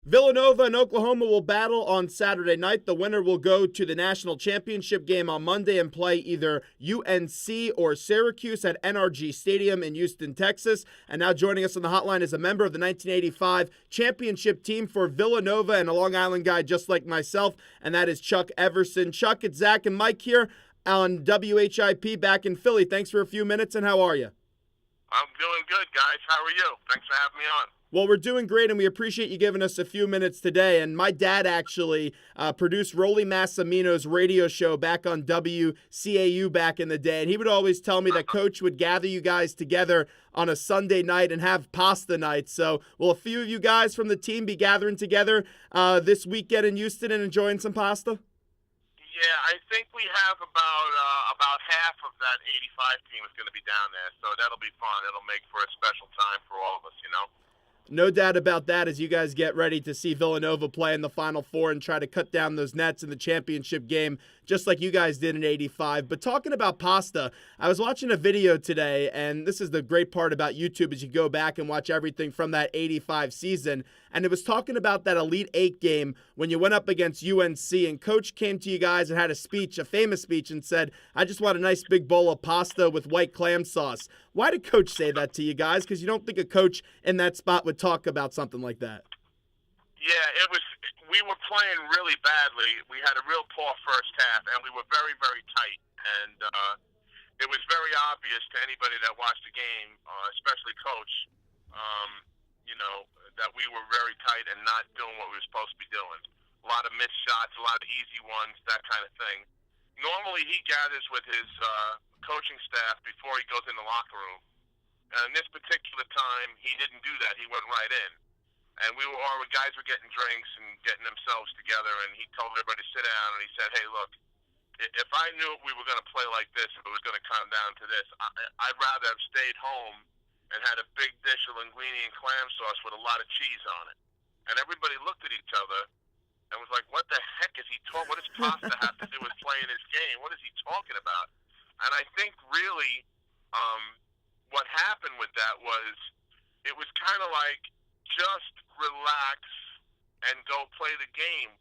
Villanova and Oklahoma will battle on Saturday night. The winner will go to the national championship game on Monday and play either UNC or Syracuse at NRG Stadium in Houston, Texas. And now joining us on the hotline is a member of the 1985 championship team for Villanova and a Long Island guy just like myself, and that is Chuck Everson. Chuck, it's Zach and Mike here on WHIP back in Philly. Thanks for a few minutes, and how are you? I'm doing good, guys. How are you? Thanks for having me on. Well, we're doing great, and we appreciate you giving us a few minutes today. And my dad actually produced Rolly Massimino's radio show back on WCAU back in the day, and he would always tell me that Coach would gather you guys together on a Sunday night and have pasta night. So will a few of you guys from the team be gathering together this weekend in Houston and enjoying some pasta? Yeah, I think we have about half of that 85 team is going to be down there, so that'll be fun. It'll make for a special time for all of us, you know? No doubt about that as you guys get ready to see Villanova play in the Final Four and try to cut down those nets in the championship game, just like you guys did in '85. But talking about pasta, I was watching a video today, and this is the great part about YouTube is you go back and watch everything from that '85 season, and it was talking about that Elite Eight game when you went up against UNC, and Coach came to you guys and had a speech, a famous speech, and said, "I just want a nice big bowl of pasta with white clam sauce." Why did Coach say that to you guys? Because you don't think a coach in that spot would talk about something like that. Yeah, we were playing really badly. We had a real poor first half, and we were very, very tight. And it was very obvious to anybody that watched the game, especially Coach, that we were very tight and not doing what we were supposed to be doing. A lot of missed shots, a lot of easy ones, that kind of thing. Normally he gathers with his coaching staff before he goes in the locker room. And this particular time, he didn't do that. He went right in. And our guys were getting drinks and getting themselves together, and he told everybody to sit down, and he said, "Hey, look, if I knew we were going to play like this, if it was going to come down to this, I'd rather have stayed home and had a big dish of linguine and clam sauce with a lot of cheese on it." And everybody looked at each other and was like, "What the heck is he talking? What does pasta have to do with playing his game? What is he talking about?" And I think really what happened with that was it was kind of like just relax and go play the game.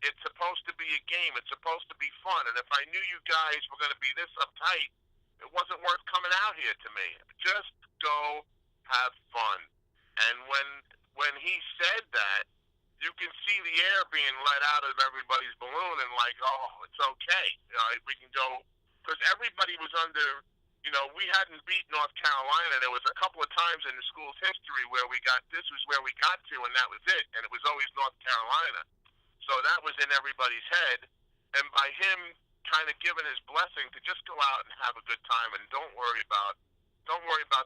It's supposed to be a game. It's supposed to be fun. And if I knew you guys were going to be this uptight, it wasn't worth coming out here to me. Just go have fun. And when he said that, you can see the air being let out of everybody's balloon and like, oh, it's okay. We can go. Because everybody was under, we hadn't beat North Carolina. There was a couple of times in the school's history where this was where we got to, and that was it. And it was always North Carolina. So that was in everybody's head. And by him kind of giving his blessing to just go out and have a good time and don't worry about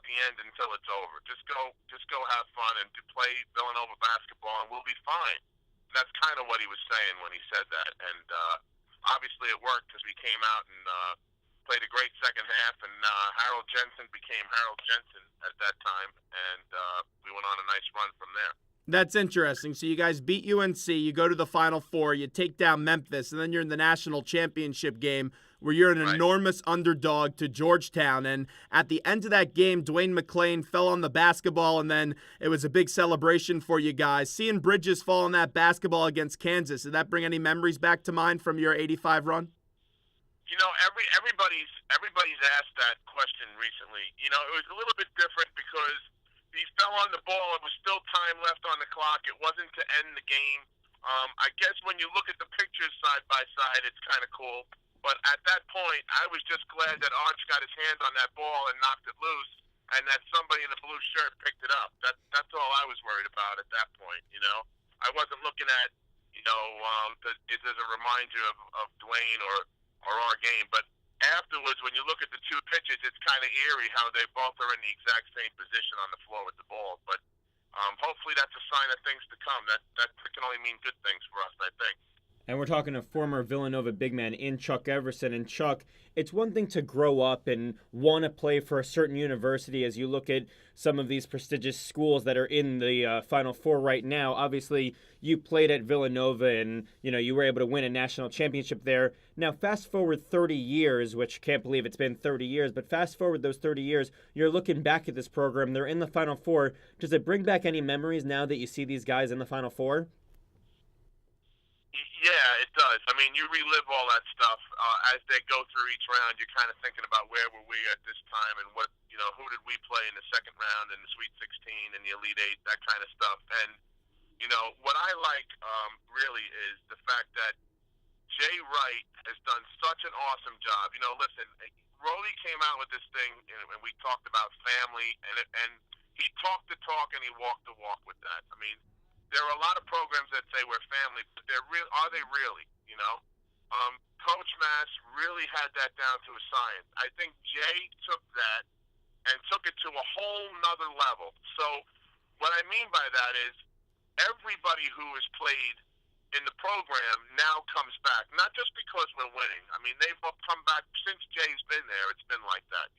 the end until it's over. Just go have fun and to play Villanova basketball, and we'll be fine. That's kind of what he was saying when he said that. And obviously it worked because we came out and played a great second half, and Harold Jensen became Harold Jensen at that time, and we went on a nice run from there. That's interesting. So you guys beat UNC, you go to the Final Four, you take down Memphis, and then you're in the national championship game where you're an enormous underdog to Georgetown. And at the end of that game, Dwayne McClain fell on the basketball, and then it was a big celebration for you guys. Seeing Bridges fall on that basketball against Kansas, did that bring any memories back to mind from your '85 run? Everybody's asked that question recently. It was a little bit different because he fell on the ball. It was still time left on the clock. It wasn't to end the game. I guess when you look at the pictures side by side, it's kind of cool. But at that point, I was just glad that Arch got his hands on that ball and knocked it loose, and that somebody in a blue shirt picked it up. That's all I was worried about at that point. I wasn't looking at is as a reminder of Dwayne or our game. But afterwards, when you look at the two pitches, it's kind of eerie how they both are in the exact same position on the floor with the ball. But hopefully that's a sign of things to come. That can only mean good things for us, I think. And we're talking to former Villanova big man in Chuck Everson. And Chuck, it's one thing to grow up and want to play for a certain university as you look at some of these prestigious schools that are in the Final Four right now. Obviously, you played at Villanova and, you were able to win a national championship there. Now, fast forward 30 years, which can't believe it's been 30 years, but fast forward those 30 years, you're looking back at this program. They're in the Final Four. Does it bring back any memories now that you see these guys in the Final Four? Yeah, it does. I mean, you relive all that stuff as they go through each round. You're kind of thinking about where were we at this time, and what who did we play in the second round, in the Sweet 16, and the Elite Eight, that kind of stuff. And what I like really is the fact that Jay Wright has done such an awesome job. Listen, Rolly came out with this thing, and we talked about family, and he talked the talk and he walked the walk with that. I mean, there are a lot of programs that say we're family, but are they really? Coach Mass really had that down to a science. I think Jay took that and took it to a whole nother level. So what I mean by that is everybody who has played in the program now comes back, not just because we're winning. I mean, they've all come back since Jay's been there. It's been like that.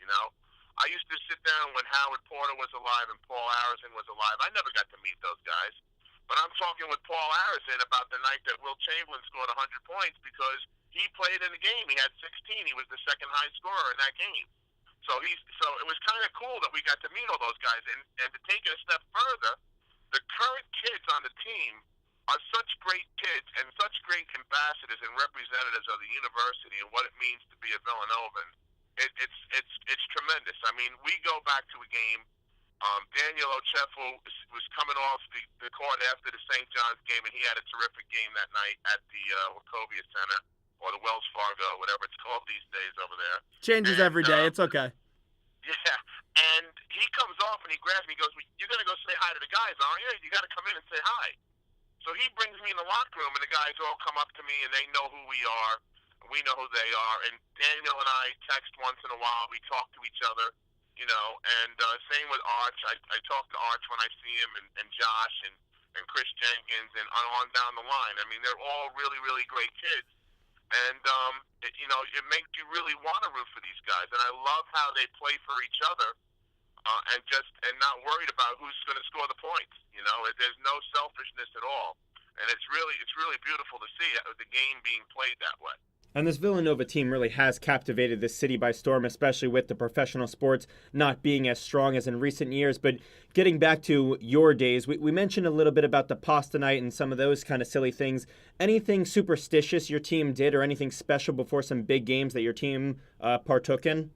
I used to sit down when Howard Porter was alive and Paul Harrison was alive. I never got to meet those guys. But I'm talking with Paul Harrison about the night that Will Chamberlain scored 100 points because he played in the game. He had 16. He was the second high scorer in that game. So it was kind of cool that we got to meet all those guys. And to take it a step further, the current kids on the team are such great kids and such great ambassadors and representatives of the university and what it means to be a Villanovan. It's tremendous. I mean, we go back to a game. Daniel Ochefo was coming off the court after the St. John's game, and he had a terrific game that night at the Wachovia Center, or the Wells Fargo, whatever it's called these days over there. Changes every day. It's okay. Yeah, and he comes off and he grabs me. He goes, well, "You're gonna go say hi to the guys, aren't you? You got to come in and say hi." So he brings me in the locker room, and the guys all come up to me, and they know who we are. We know who they are. And Daniel and I text once in a while. We talk to each other, and same with Arch. I talk to Arch when I see him, and Josh, and Chris Jenkins, and on down the line. I mean, they're all really, really great kids. And, it makes you really want to root for these guys. And I love how they play for each other and not worried about who's going to score the points. There's no selfishness at all. And it's really beautiful to see the game being played that way. And this Villanova team really has captivated this city by storm, especially with the professional sports not being as strong as in recent years. But getting back to your days, we mentioned a little bit about the pasta night and some of those kind of silly things. Anything superstitious your team did or anything special before some big games that your team partook in?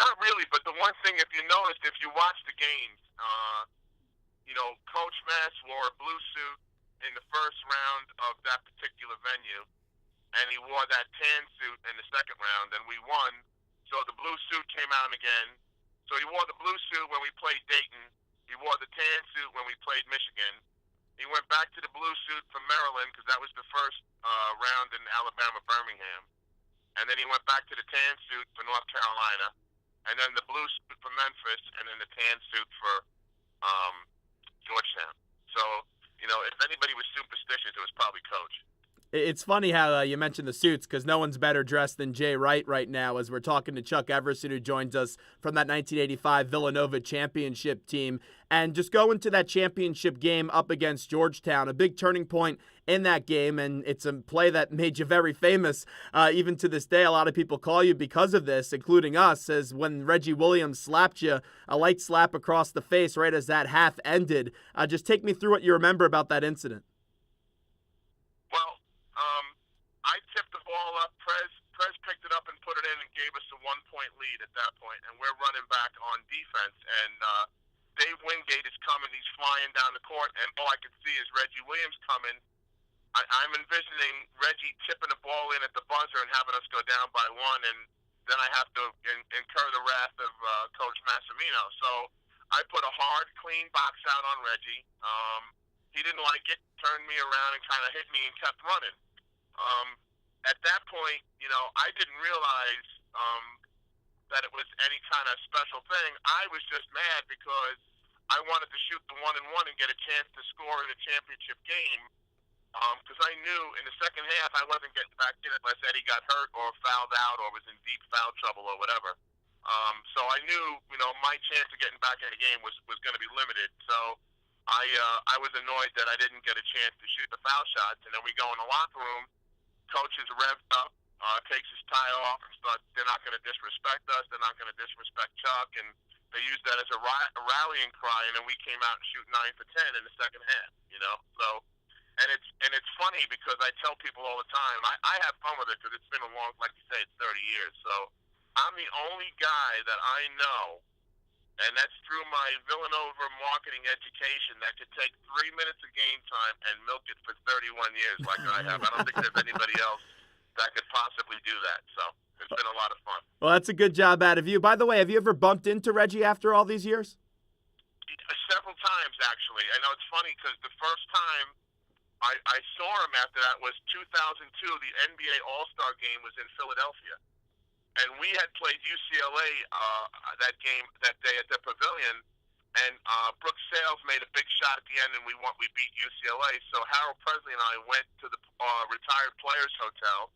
Not really, but the one thing, if you noticed, if you watched the games, Coach Mass wore a blue suit in the first round of that particular venue, and he wore that tan suit in the second round, and we won. So the blue suit came out again. So he wore the blue suit when we played Dayton. He wore the tan suit when we played Michigan. He went back to the blue suit for Maryland because that was the first round in Alabama, Birmingham. And then he went back to the tan suit for North Carolina, and then the blue suit for Memphis, and then the tan suit for Georgetown. So, if anybody was superstitious, it was probably Coach. It's funny how you mentioned the suits because no one's better dressed than Jay Wright right now as we're talking to Chuck Everson, who joins us from that 1985 Villanova championship team. And just going to that championship game up against Georgetown, a big turning point in that game, and it's a play that made you very famous. Even to this day, a lot of people call you because of this, including us, as when Reggie Williams slapped you, a light slap across the face right as that half ended. Just take me through what you remember about that incident. I tipped the ball up. Prez picked it up and put it in and gave us a 1-point lead at that point, and we're running back on defense. And Dave Wingate is coming. He's flying down the court, and all I could see is Reggie Williams coming. I'm envisioning Reggie tipping the ball in at the buzzer and having us go down by one, and then I have to incur the wrath of Coach Massimino. So I put a hard, clean box out on Reggie. He didn't like it, turned me around and kind of hit me and kept running. At that point, I didn't realize that it was any kind of special thing. I was just mad because I wanted to shoot the 1-1 and get a chance to score in a championship game. Because I knew in the second half I wasn't getting back in unless Eddie got hurt or fouled out or was in deep foul trouble or whatever. So I knew, my chance of getting back in the game was going to be limited. So I was annoyed that I didn't get a chance to shoot the foul shots. And then we go in the locker room. Coach is revved up, takes his tie off, and starts, they're not going to disrespect us, they're not going to disrespect Chuck, and they used that as a rallying cry, and then we came out and shoot 9 for 10 in the second half, So And it's funny because I tell people all the time, I have fun with it because it's been a long, like you say, it's 30 years. So I'm the only guy that I know, and that's through my Villanova marketing education, that could take 3 minutes of game time and milk it for 31 years like I have. I don't think there's anybody else that could possibly do that. So it's been a lot of fun. Well, that's a good job out of you. By the way, have you ever bumped into Reggie after all these years? Several times, actually. I know it's funny because the first time I saw him after that was 2002. The NBA All-Star game was in Philadelphia. And we had played UCLA that game that day at the Pavilion, and Brooks Sales made a big shot at the end, and we beat UCLA. So Harold Presley and I went to the retired players' hotel,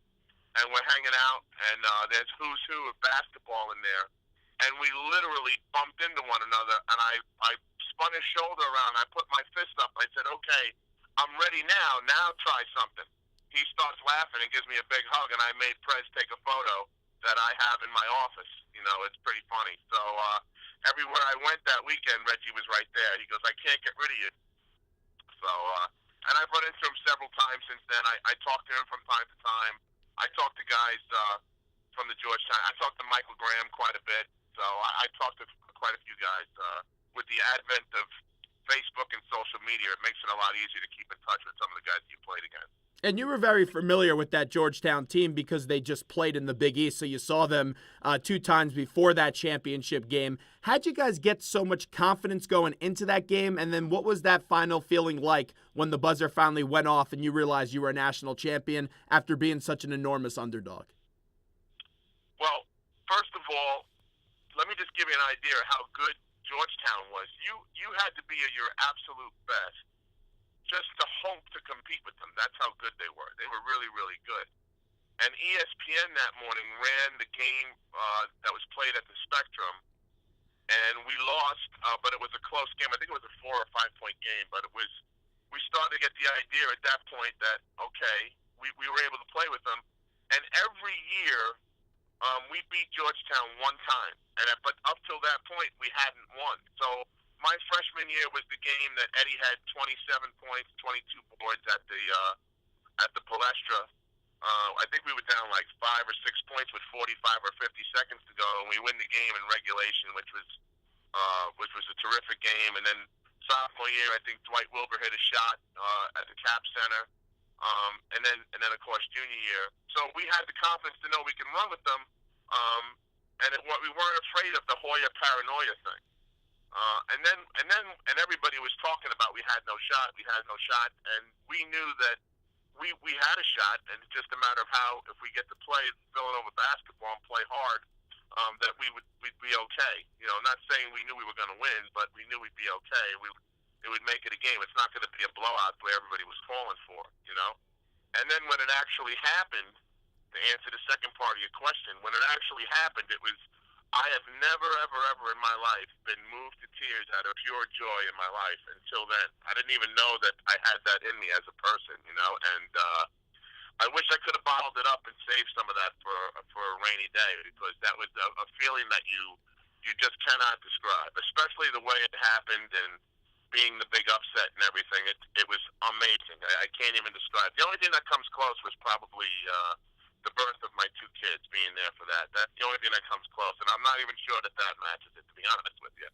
and we're hanging out, and there's who's who of basketball in there, and we literally bumped into one another, and I spun his shoulder around, I put my fist up, I said, okay, I'm ready now try something. He starts laughing and gives me a big hug, and I made Prez take a photo that I have in my office. You know, it's pretty funny. So everywhere I went that weekend, Reggie was right there. He goes, I can't get rid of you. So, and I've run into him several times since then. I talk to him from time to time. I talk to guys from the Georgetown. I talk to Michael Graham quite a bit. So I talk to quite a few guys. With the advent of Facebook and social media, it makes it a lot easier to keep in touch with some of the guys you played against. And you were very familiar with that Georgetown team because they just played in the Big East, so you saw them 2 times before that championship game. How'd you guys get so much confidence going into that game, and then what was that final feeling like when the buzzer finally went off and you realized you were a national champion after being such an enormous underdog? Well, first of all, let me just give you an idea of how good Georgetown was. You had to be at your absolute best just to hope to compete with them. That's how good they were. They were really, really good. And ESPN that morning ran the game that was played at the Spectrum, and we lost, but it was a close game. I think it was a 4 or 5 point game, but we started to get the idea at that point that, okay, we were able to play with them. And every year, we beat Georgetown 1 time, but up till that point, we hadn't won. So my freshman year was the game that Eddie had 27 points, 22 boards at the Palestra. I think we were down like 5 or 6 points with 45 or 50 seconds to go, and we win the game in regulation, which was a terrific game. And then sophomore year, I think Dwight Wilbur hit a shot at the Cap Center. And then of course junior year. So we had the confidence to know we can run with them, and we weren't afraid of the Hoya paranoia thing. And everybody was talking about we had no shot, and we knew that we had a shot, and it's just a matter of how, if we get to play Villanova basketball and play hard, that we'd be okay. You know, not saying we knew we were going to win, but we knew we'd be okay. It would make it a game. It's not going to be a blowout the way everybody was calling for, you know. And then when it actually happened, to answer the second part of your question, when it actually happened, it was, I have never, ever, ever in my life been moved to tears out of pure joy in my life until then. I didn't even know that I had that in me as a person, you know, and I wish I could have bottled it up and saved some of that for a rainy day, because that was a feeling that you just cannot describe, especially the way it happened and being the big upset and everything. It was amazing. I can't even describe. The only thing that comes close was probably the birth of my 2 kids, being there for that. That's the only thing that comes close, and I'm not even sure that matches it, to be honest with you.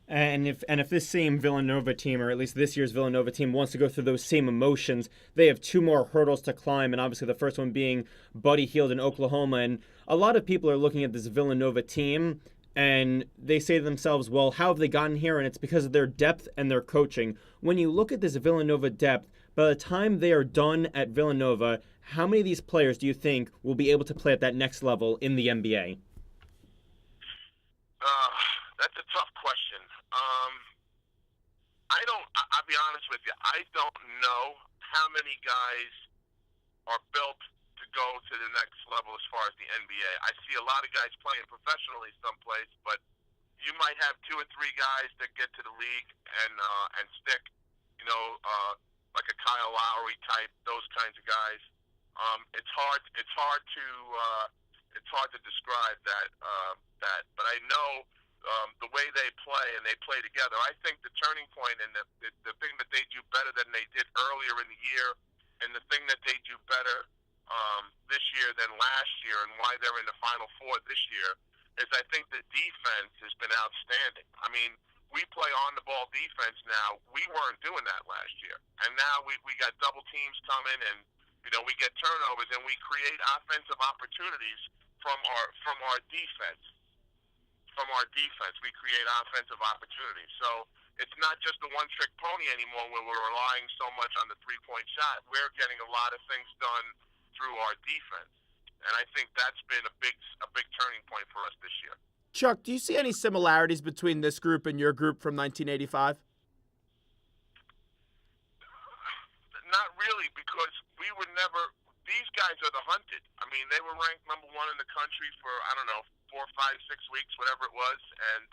And if this same Villanova team, or at least this year's Villanova team, wants to go through those same emotions, they have 2 more hurdles to climb, and obviously the first one being Buddy Hield in Oklahoma. And a lot of people are looking at this Villanova team, and they say to themselves, well, how have they gotten here? And it's because of their depth and their coaching. When you look at this Villanova depth, by the time they are done at Villanova, how many of these players do you think will be able to play at that next level in the NBA? That's a tough question. I'll be honest with you, I don't know how many guys are built to go to the next level as far as the NBA. I see a lot of guys playing professionally someplace, but you might have 2 or 3 guys that get to the league and stick, you know, like a Kyle Lowry type, those kinds of guys. It's hard to describe that, but I know the way they play and they play together. I think the turning point and the thing that they do better than they did earlier in the year, and the thing that they do better this year than last year, and why they're in the Final Four this year, is I think the defense has been outstanding. I mean, we play on-the-ball defense now. We weren't doing that last year, and now we got double teams coming, and we get turnovers, and we create offensive opportunities from our defense. From our defense, we create offensive opportunities. So it's not just a one-trick pony anymore where we're relying so much on the three-point shot. We're getting a lot of things done through our defense, and I think that's been a big turning point for us this year. Chuck, do you see any similarities between this group and your group from 1985? Not really, because we were never. These guys are the hunted. I mean, they were ranked number one in the country for 4, 5, 6 weeks, whatever it was, and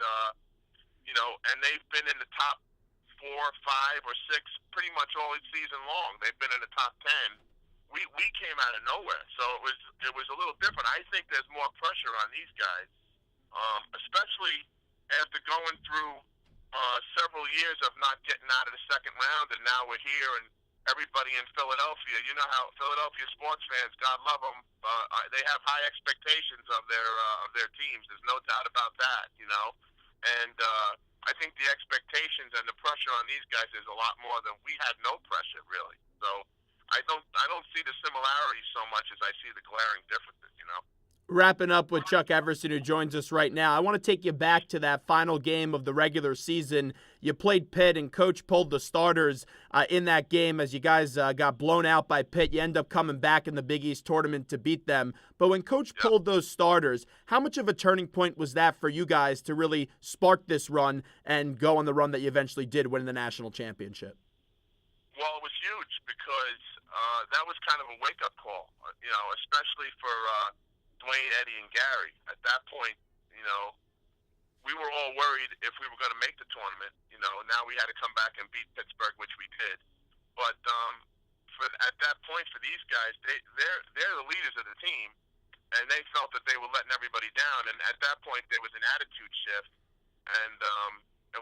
and they've been in the top 4, 5, or 6 pretty much all season long. They've been in the top 10. We came out of nowhere, so it was a little different. I think there's more pressure on these guys, especially after going through several years of not getting out of the second round, and now we're here, and everybody in Philadelphia, you know how Philadelphia sports fans, God love them, they have high expectations of their teams. There's no doubt about that, and I think the expectations and the pressure on these guys is a lot more than we had. No pressure really, so I don't see the similarities so much as I see the glaring differences. Wrapping up with Chuck Everson, who joins us right now, I want to take you back to that final game of the regular season. You played Pitt, and Coach pulled the starters in that game as you guys got blown out by Pitt. You end up coming back in the Big East tournament to beat them. But when Coach pulled those starters, how much of a turning point was that for you guys to really spark this run and go on the run that you eventually did, winning the national championship? Well, it was huge because that was kind of a wake-up call, especially for Dwayne, Eddie, and Gary. At that point, we were all worried if we were going to make the tournament. Now we had to come back and beat Pittsburgh, which we did. But at that point, for these guys, they're the leaders of the team, and they felt that they were letting everybody down. And at that point, there was an attitude shift, and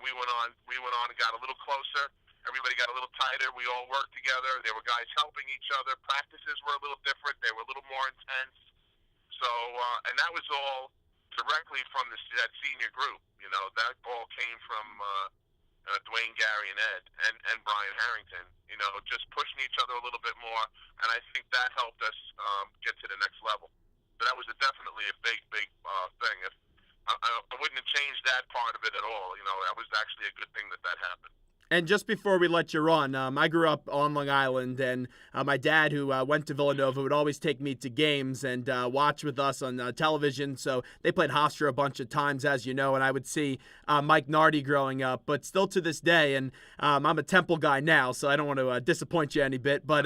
we went on and got a little closer. Everybody got a little tighter. We all worked together. There were guys helping each other. Practices were a little different. They were a little more intense. So, and that was all directly from that senior group. That all came from Dwayne, Gary, and Ed, and Brian Harrington. Just pushing each other a little bit more, and I think that helped us get to the next level. So that was definitely a big thing. I wouldn't have changed that part of it at all. That was actually a good thing that happened. And just before we let you run, I grew up on Long Island, and my dad, who went to Villanova, would always take me to games and watch with us on television. So they played Hofstra a bunch of times, as you know, and I would see Mike Nardi growing up. But still to this day, and I'm a Temple guy now, so I don't want to disappoint you any bit. But,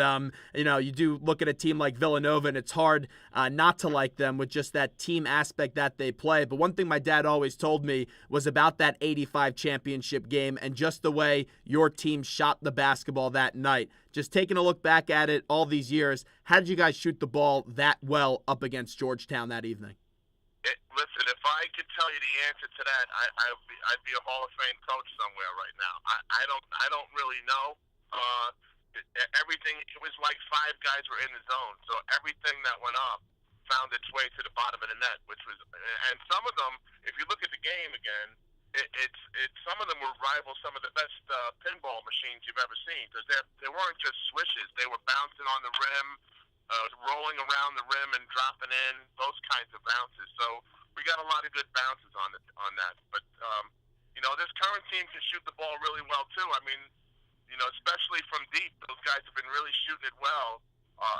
you do look at a team like Villanova, and it's hard not to like them with just that team aspect that they play. But one thing my dad always told me was about that 85 championship game and just the way your team shot the basketball that night. Just taking a look back at it all these years, how did you guys shoot the ball that well up against Georgetown that evening? Listen, if I could tell you the answer to that, I'd be a Hall of Fame coach somewhere right now. I don't really know. Everything, it was like 5 guys were in the zone, so everything that went up found its way to the bottom of the net, and some of them, if you look at the game again, some of them were rival some of the best pinball machines you've ever seen, because they weren't just swishes. They were bouncing on the rim, rolling around the rim and dropping in, those kinds of bounces. So we got a lot of good bounces on that. But, this current team can shoot the ball really well, too. I mean, especially from deep, those guys have been really shooting it well,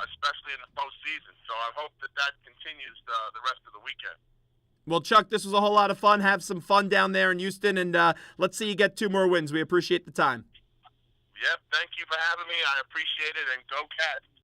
especially in the postseason. So I hope that continues the rest of the weekend. Well, Chuck, this was a whole lot of fun. Have some fun down there in Houston, and let's see you get 2 more wins. We appreciate the time. Yep, thank you for having me. I appreciate it, and go Cats.